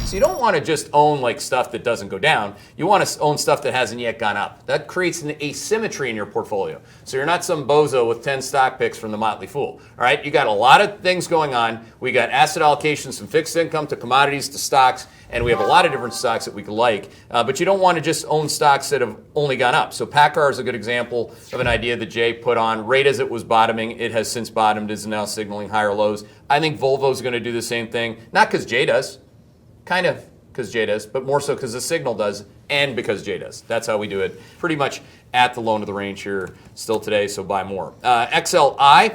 So you don't want to just own like stuff that doesn't go down. You want to own stuff that hasn't yet gone up. That creates an asymmetry in your portfolio. So you're not some bozo with 10 stock picks from the Motley Fool. All right, you got a lot of things going on. We got asset allocations from fixed income to commodities to stocks, and we have a lot of different stocks that we could like. But you don't want to just own stocks that have only gone up. So PACCAR is a good example of an idea that Jay put on right as it was bottoming. It has since bottomed, is now signaling higher lows. I think Volvo's going to do the same thing, not because Jay does, kind of because Jay does, but more so because the signal does and because Jay does. That's how we do it pretty much at the low end of the range here still today, so buy more. XLI,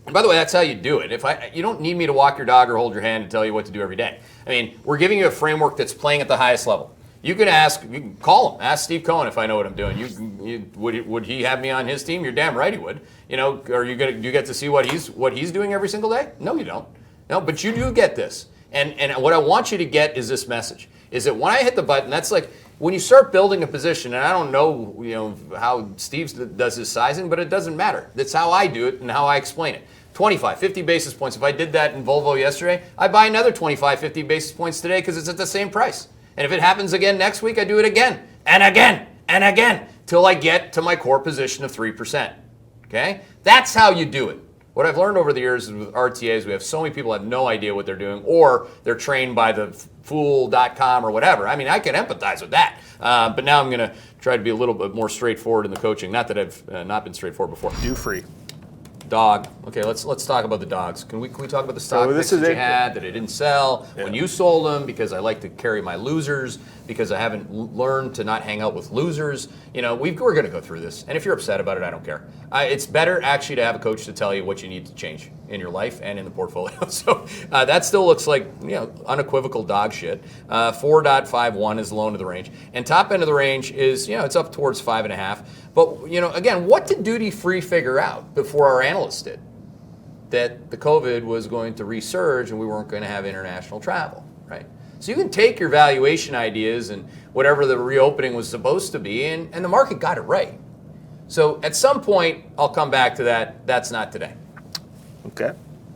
and by the way, that's how you do it. You don't need me to walk your dog or hold your hand and tell you what to do every day. I mean, we're giving you a framework that's playing at the highest level. You can call him. Ask Steve Cohen if I know what I'm doing. Would he have me on his team? You're damn right he would. You know, do you get to see what he's doing every single day? No, you don't. No, but you do get this. And what I want you to get is this message: is that when I hit the button, that's like when you start building a position. And I don't know, how Steve does his sizing, but it doesn't matter. That's how I do it and how I explain it. 25, 50 basis points. If I did that in Volvo yesterday, I buy another 25, 50 basis points today because it's at the same price. And if it happens again next week, I do it again and again and again till I get to my core position of 3%. Okay? That's how you do it. What I've learned over the years is with RTAs, we have so many people who have no idea what they're doing, or they're trained by the fool.com or whatever. I mean, I can empathize with that. But now I'm going to try to be a little bit more straightforward in the coaching. Not that I've not been straightforward before. Do free. Dog. Okay, let's talk about the dogs. Can we talk about the stock picks that you had that I didn't sell, when you sold them, because I like to carry my losers, because I haven't learned to not hang out with losers. We're going to go through this. And if you're upset about it, I don't care. It's better actually to have a coach to tell you what you need to change in your life and in the portfolio. So that still looks like unequivocal dog shit. 4.51 is the low end of the range. And top end of the range is, it's up towards 5.5. But, again, what did Duty Free figure out before our analysts did? That the COVID was going to resurge and we weren't going to have international travel, right? So you can take your valuation ideas and whatever the reopening was supposed to be, and the market got it right. So at some point, I'll come back to that. That's not today. Okay.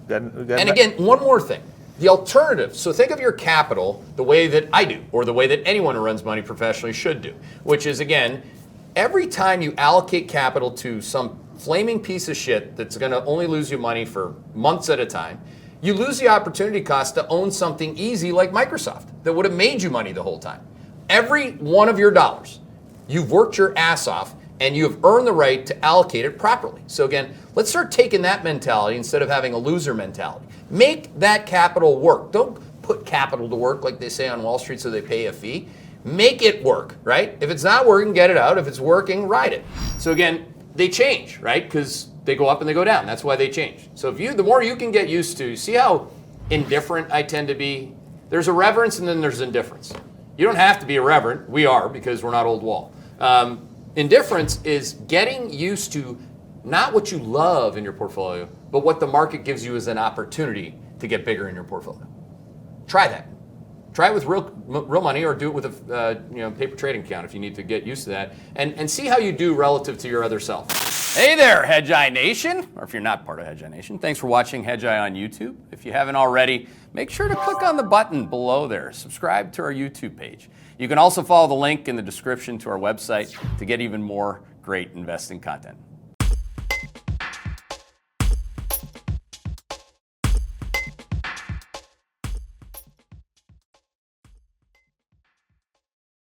And again, one more thing. The alternative, so think of your capital the way that I do, or the way that anyone who runs money professionally should do, which is, again, every time you allocate capital to some flaming piece of shit that's going to only lose you money for months at a time, you lose the opportunity cost to own something easy like Microsoft that would have made you money the whole time. Every one of your dollars, you've worked your ass off and you have earned the right to allocate it properly. So again, let's start taking that mentality instead of having a loser mentality. Make that capital work. Don't put capital to work like they say on Wall Street so they pay a fee. Make it work, right? If it's not working, get it out. If it's working, ride it. So again, they change, right? Because they go up and they go down. That's why they change. So the more you can get used to, see how indifferent I tend to be? There's irreverence and then there's indifference. You don't have to be irreverent. We are, because we're not old wall. Indifference is getting used to not what you love in your portfolio, but what the market gives you as an opportunity to get bigger in your portfolio. Try that. Try it with real money, or do it with a paper trading account if you need to get used to that, and see how you do relative to your other self. Hey there, Hedgeye Nation, or if you're not part of Hedgeye Nation, thanks for watching Hedgeye on YouTube. If you haven't already, make sure to click on the button below there. Subscribe to our YouTube page. You can also follow the link in the description to our website to get even more great investing content.